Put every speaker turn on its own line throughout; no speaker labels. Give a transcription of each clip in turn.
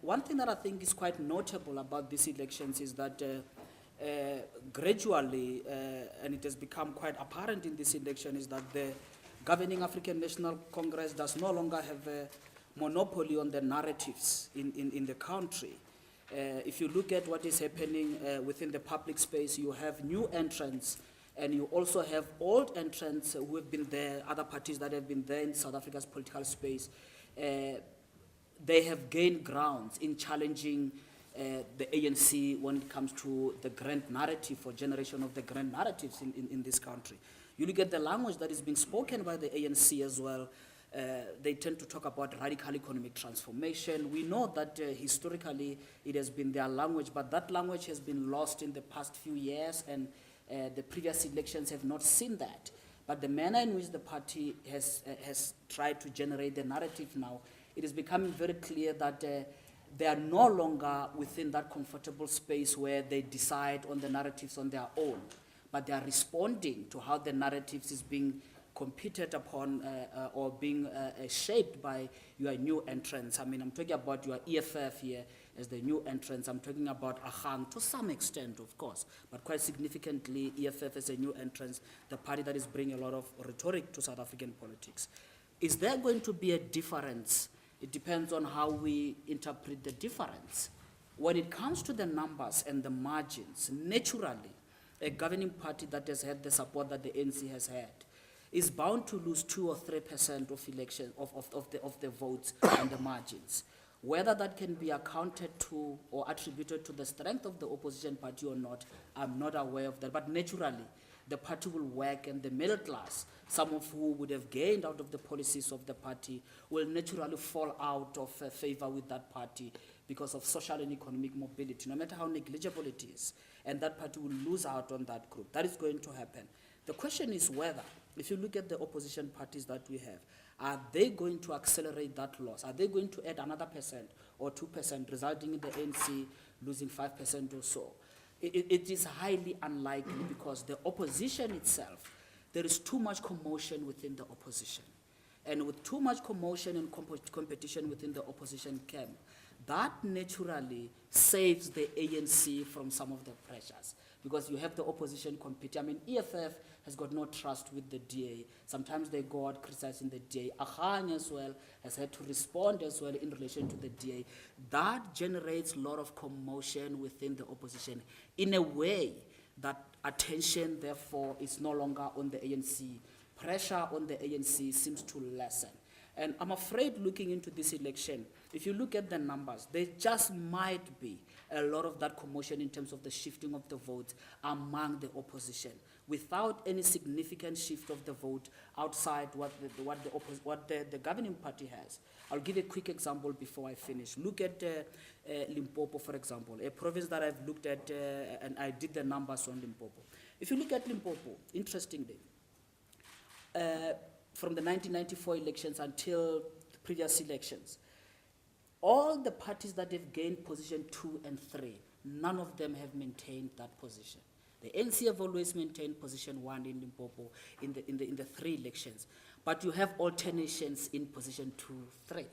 one thing that I think is quite notable about these elections is that gradually, and it has become quite apparent in this election, is that the governing African National Congress does no longer have a monopoly on the narratives in the country. If you look at what is happening within the public space, you have new entrants, and you also have old entrants who have been there, other parties that have been there in South Africa's political space. They have gained grounds in challenging the ANC when it comes to the grand narrative or generation of the grand narratives in this country. You look at the language that is being spoken by the ANC as well. They tend to talk about radical economic transformation. We know that historically it has been their language, but that language has been lost in the past few years, and the previous elections have not seen that. But the manner in which the party has tried to generate the narrative now, it is becoming very clear that they are no longer within that comfortable space where they decide on the narratives on their own, but they are responding to how the narratives is being competed upon or being shaped by your new entrants. I mean, I'm talking about your EFF here as the new entrants. I'm talking about Ahang to some extent, of course, but quite significantly, EFF as a new entrant, the party that is bringing a lot of rhetoric to South African politics. Is there going to be a difference? It depends on how we interpret the difference. When it comes to the numbers and the margins, naturally, a governing party that has had the support that the ANC has had is bound to lose 2 or 3% of election of the votes and the margins. Whether that can be accounted to or attributed to the strength of the opposition party or not, I'm not aware of that. But naturally, the party will work, and the middle class, some of who would have gained out of the policies of the party, will naturally fall out of favor with that party because of social and economic mobility, no matter how negligible it is. And that party will lose out on that group. That is going to happen. The question is whether, if you look at the opposition parties that we have, are they going to accelerate that loss? Are they going to add another % or 2%, resulting in the ANC losing 5% or so? It is highly unlikely because the opposition itself, there is too much commotion within the opposition. And with too much commotion and competition within the opposition camp, that naturally saves the ANC from some of the pressures, because you have the opposition competing. I mean, EFF has got no trust with the DA. Sometimes they go out criticizing the DA. Ahang as well has had to respond as well in relation to the DA. That generates a lot of commotion within the opposition in a way that attention, therefore, is no longer on the ANC. Pressure on the ANC seems to lessen. And I'm afraid, looking into this election, if you look at the numbers, there just might be a lot of that commotion in terms of the shifting of the votes among the opposition, without any significant shift of the vote outside what the governing party has. I'll give a quick example before I finish. Look at Limpopo, for example, a province that I've looked at, and I did the numbers on Limpopo. If you look at Limpopo, interestingly, from the 1994 elections until the previous elections, all the parties that have gained position 2 and 3, none of them have maintained that position. The ANC have always maintained position 1 in Limpopo in the 3 elections, but you have alternations in position 2, 3.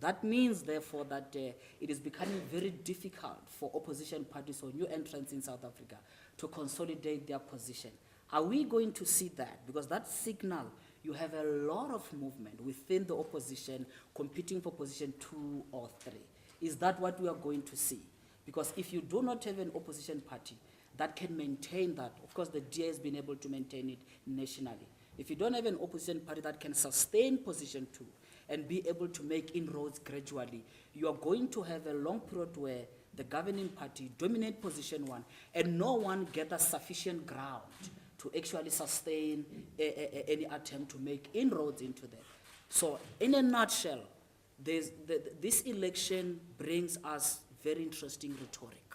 That means, therefore, that it is becoming very difficult for opposition parties or new entrants in South Africa to consolidate their position. Are we going to see that? Because that signal, you have a lot of movement within the opposition competing for position 2 or 3. Is that what we are going to see? Because if you do not have an opposition party that can maintain that, of course the DA has been able to maintain it nationally. If you don't have an opposition party that can sustain position 2 and be able to make inroads gradually, you are going to have a long period where the governing party dominate position 1 and no one gathers sufficient ground to actually sustain any attempt to make inroads into that. So in a nutshell, this election brings us very interesting rhetoric,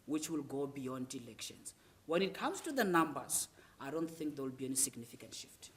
which will go beyond elections. When it comes to the numbers, I don't think there will be any significant shift.